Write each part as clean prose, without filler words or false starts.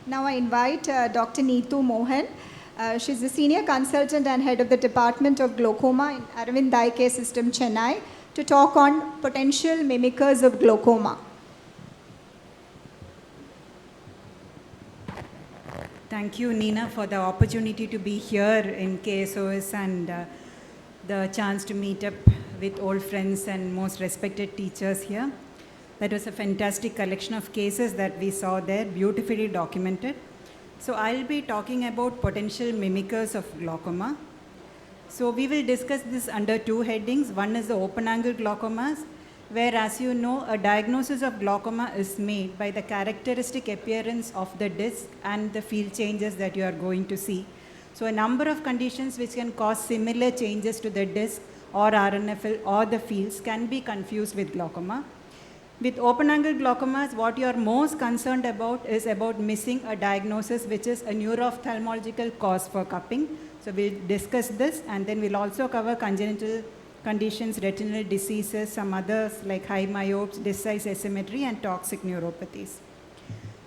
Now I invite Dr. Neethu Mohan. She's the Senior Consultant and Head of the Department of Glaucoma in Aravind Eye Care System, Chennai, to talk on potential mimickers of glaucoma. Thank you, Nina, for the opportunity to be here in KSOS and the chance to meet up with old friends and most respected teachers here. That was a fantastic collection of cases that we saw there, beautifully documented. So I'll be talking about potential mimickers of glaucoma. So we will discuss this under two headings. One is the open-angle glaucomas, where, as you know, a diagnosis of glaucoma is made by the characteristic appearance of the disc and the field changes that you are going to see. So a number of conditions which can cause similar changes to the disc or RNFL or the fields can be confused with glaucoma. With open-angle glaucomas, what you are most concerned about is about missing a diagnosis which is a neuro-ophthalmological cause for cupping. So we'll discuss this, and then we'll also cover congenital conditions, retinal diseases, some others like high myopes, disc size asymmetry, and toxic neuropathies.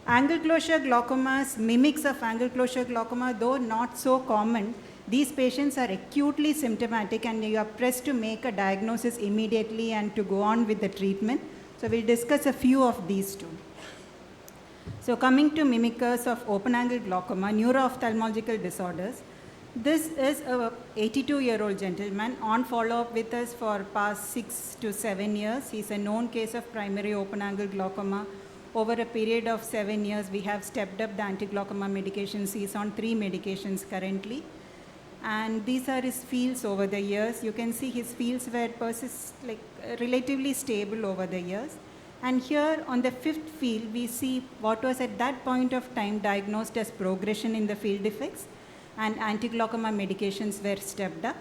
Angle closure glaucomas, mimics of angle closure glaucoma, though not so common, these patients are acutely symptomatic and you are pressed to make a diagnosis immediately and to go on with the treatment. So we'll discuss a few of these two. So coming to mimickers of open-angle glaucoma, neuro-ophthalmological disorders, this is a 82-year-old gentleman on follow-up with us for past 6 to 7 years. He's a known case of primary open-angle glaucoma. Over a period of 7 years, we have stepped up the anti-glaucoma medications. He's on 3 medications currently. And these are his fields over the years. You can see his fields were relatively stable over the years. And here on the 5th field, we see what was at that point of time diagnosed as progression in the field defects, and anti-glaucoma medications were stepped up.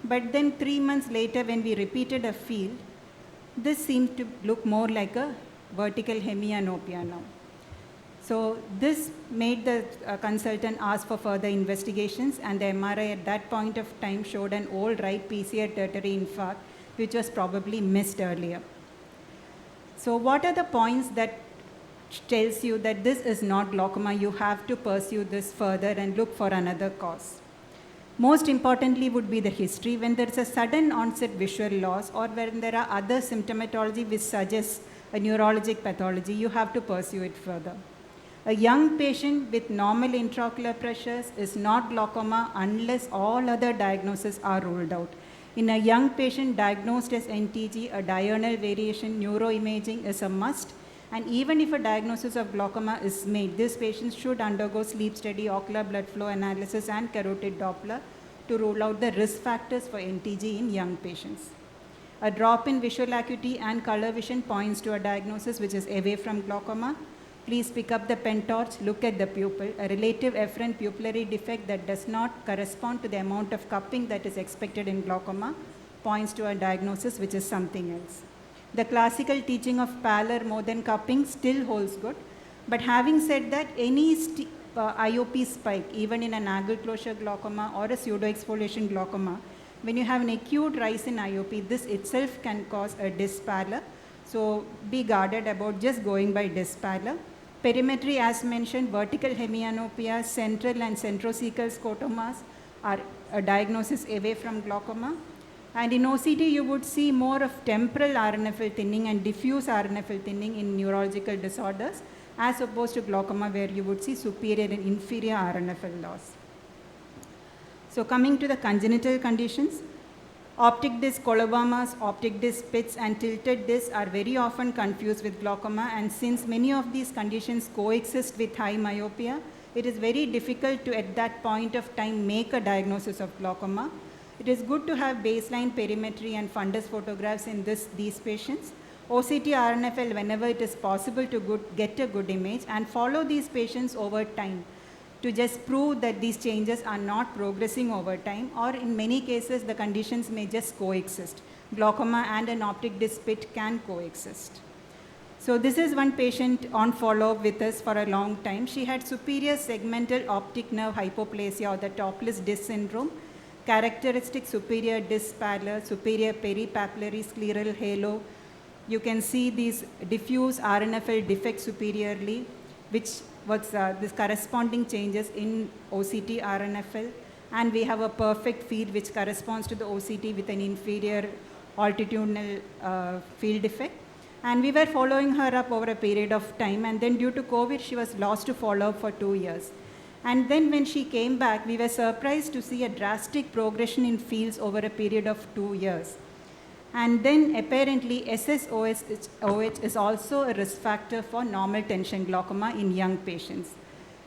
But then 3 months later, when we repeated a field, this seemed to look more like a vertical hemianopia now. So this made the consultant ask for further investigations, and the MRI at that point of time showed an old right PCA tertiary infarct, which was probably missed earlier. So what are the points that tells you that this is not glaucoma? You have to pursue this further and look for another cause. Most importantly would be the history. When there is a sudden onset visual loss or when there are other symptomatology which suggests a neurologic pathology, you have to pursue it further. A young patient with normal intraocular pressures is not glaucoma unless all other diagnoses are ruled out. In a young patient diagnosed as NTG, a diurnal variation neuroimaging is a must. And even if a diagnosis of glaucoma is made, this patient should undergo sleep study, ocular blood flow analysis, and carotid Doppler to rule out the risk factors for NTG in young patients. A drop in visual acuity and color vision points to a diagnosis which is away from glaucoma. Please pick up the pen torch, look at the pupil. A relative efferent pupillary defect that does not correspond to the amount of cupping that is expected in glaucoma points to a diagnosis which is something else. The classical teaching of pallor more than cupping still holds good. But having said that, any IOP spike, even in an angle closure glaucoma or a pseudoexfoliation glaucoma, when you have an acute rise in IOP, this itself can cause a disc pallor. So be guarded about just going by disc pallor. Perimetry, as mentioned, vertical hemianopia, central and centrocecal scotomas are a diagnosis away from glaucoma. And in OCT, you would see more of temporal RNFL thinning and diffuse RNFL thinning in neurological disorders, as opposed to glaucoma, where you would see superior and inferior RNFL loss. So coming to the congenital conditions, optic disc colobomas, optic disc pits, and tilted discs are very often confused with glaucoma, and since many of these conditions coexist with high myopia, it is very difficult to, at that point of time, make a diagnosis of glaucoma. It is good to have baseline perimetry and fundus photographs in these patients. OCT RNFL whenever it is possible to get a good image, and follow these patients over time to just prove that these changes are not progressing over time, or in many cases the conditions may just coexist. Glaucoma and an optic disc pit can coexist. So this is one patient on follow-up with us for a long time. She had superior segmental optic nerve hypoplasia or the topless disc syndrome, characteristic superior disc pallor, superior peripapillary scleral halo. You can see these diffuse RNFL defects superiorly. which was this corresponding changes in OCT RNFL, and we have a perfect field which corresponds to the OCT with an inferior altitudinal field effect. And we were following her up over a period of time, and then due to COVID, she was lost to follow-up for 2 years. And then when she came back, we were surprised to see a drastic progression in fields over a period of 2 years. And then apparently SSOH is also a risk factor for normal tension glaucoma in young patients.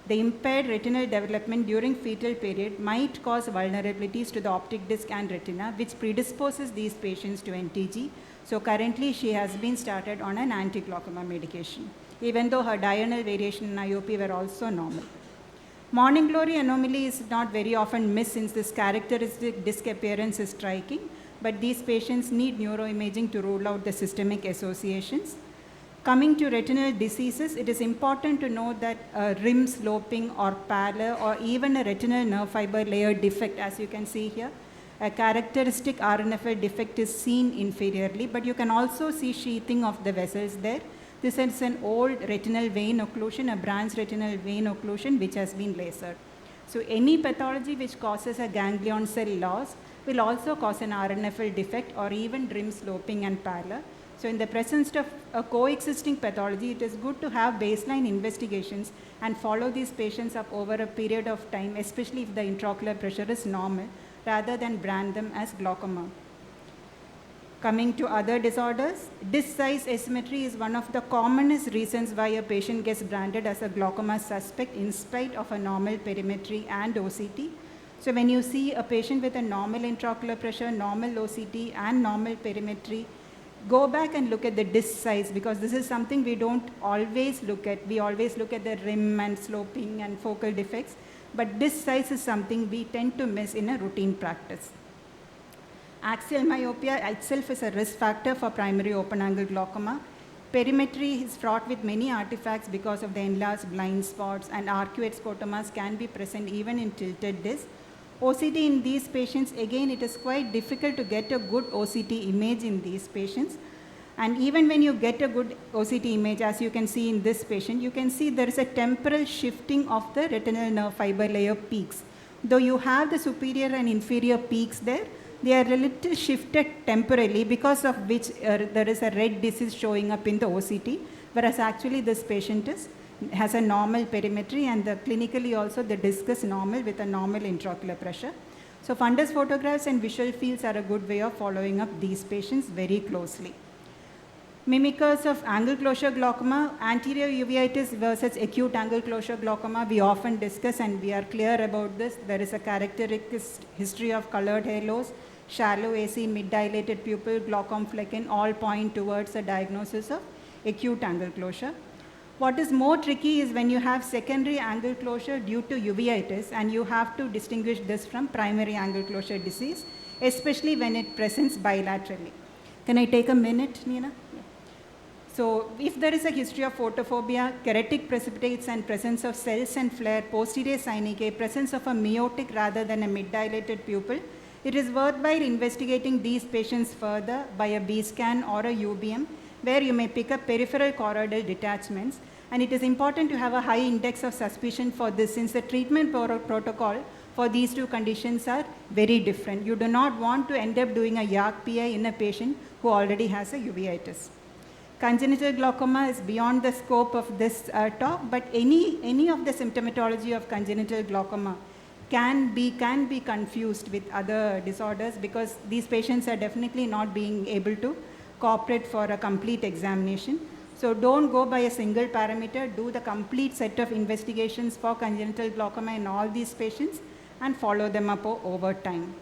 The impaired retinal development during fetal period might cause vulnerabilities to the optic disc and retina, which predisposes these patients to NTG. So currently she has been started on an anti-glaucoma medication, even though her diurnal variation and IOP were also normal. Morning glory anomaly is not very often missed since this characteristic disc appearance is striking, but these patients need neuroimaging to rule out the systemic associations. Coming to retinal diseases, it is important to note that rim sloping or pallor or even a retinal nerve fiber layer defect, as you can see here, a characteristic RNFL defect is seen inferiorly, but you can also see sheathing of the vessels there. This is an old retinal vein occlusion, a branch retinal vein occlusion which has been lasered. So any pathology which causes a ganglion cell loss will also cause an RNFL defect or even rim sloping and pallor. So in the presence of a coexisting pathology, it is good to have baseline investigations and follow these patients up over a period of time, especially if the intraocular pressure is normal, rather than brand them as glaucoma. Coming to other disorders, disc size asymmetry is one of the commonest reasons why a patient gets branded as a glaucoma suspect in spite of a normal perimetry and OCT. So when you see a patient with a normal intraocular pressure, normal OCT and normal perimetry, go back and look at the disc size, because this is something we don't always look at. We always look at the rim and sloping and focal defects, but disc size is something we tend to miss in a routine practice. Axial myopia itself is a risk factor for primary open-angle glaucoma. Perimetry is fraught with many artifacts because of the enlarged blind spots, and arcuate scotomas can be present even in tilted disc. OCT in these patients, again, it is quite difficult to get a good OCT image in these patients. And even when you get a good OCT image, as you can see in this patient, you can see there is a temporal shifting of the retinal nerve fiber layer peaks. Though you have the superior and inferior peaks there, they are a little shifted temporarily, because of which there is a red disease showing up in the OCT, whereas actually this patient has a normal perimetry, and clinically also the disc is normal with a normal intraocular pressure. So fundus photographs and visual fields are a good way of following up these patients very closely. Mimickers of angle closure glaucoma, anterior uveitis versus acute angle closure glaucoma, we often discuss, and we are clear about this. There is a characteristic history of colored halos, shallow AC, mid-dilated pupil, glaucom flecken, all point towards a diagnosis of acute angle closure. What is more tricky is when you have secondary angle closure due to uveitis, and you have to distinguish this from primary angle closure disease, especially when it presents bilaterally. Can I take a minute, Nina? So if there is a history of photophobia, keretic precipitates and presence of cells and flare, posterior synechiae, presence of a meiotic rather than a mid-dilated pupil, it is worthwhile investigating these patients further by a B-scan or a UBM, where you may pick up peripheral choroidal detachments. And it is important to have a high index of suspicion for this, since the treatment protocol for these two conditions are very different. You do not want to end up doing a YAG PI in a patient who already has a uveitis. Congenital glaucoma is beyond the scope of this talk, but any of the symptomatology of congenital glaucoma can be confused with other disorders, because these patients are definitely not being able to cooperate for a complete examination. So don't go by a single parameter, do the complete set of investigations for congenital glaucoma in all these patients and follow them up over time.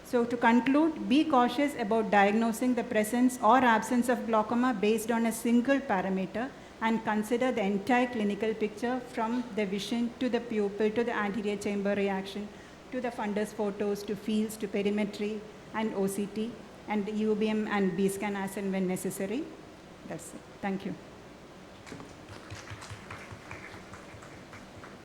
So to conclude, be cautious about diagnosing the presence or absence of glaucoma based on a single parameter, and consider the entire clinical picture from the vision to the pupil to the anterior chamber reaction to the fundus photos to fields to perimetry and OCT and UBM and B-scan as and when necessary. That's it. Thank you.